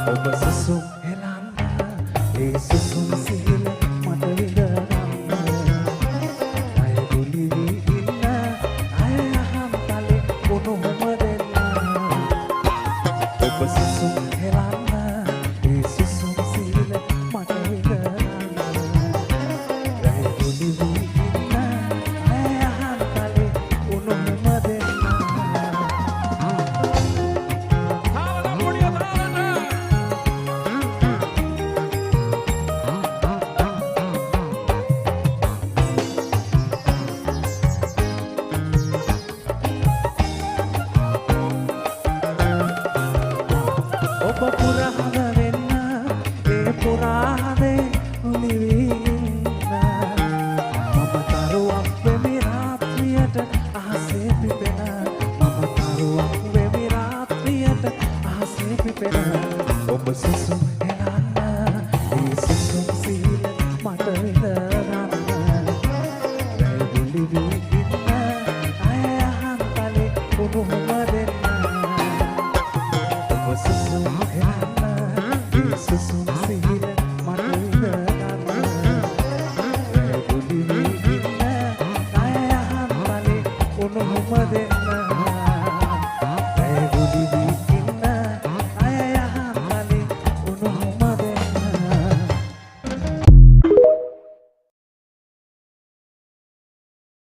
ඔබ සුසුම් හෙලන්න ඒ සුසුම් සිහිල මට විඳගන්න අය ගුලි වී ඉන්න අය අහම් තලේ උණුහුම දෙන්න ඔබ සුසුම් හෙලන්න ඒ සුසුම් සිහිල මට විඳගන්න අය ගුලි වී ඉන්න අය අහම් තලේ උණුහුම දෙන්න ඔබ පුරහද වෙන්න ඒ පුරාදේ උලිවින්න මම තරුවක් වෙමි රාත්‍රියට අහසේ පිපෙන මම තරුවක් වෙමි රාත්‍රියට අහසේ පිපෙන ඔබ සුසුම් හෙලන්න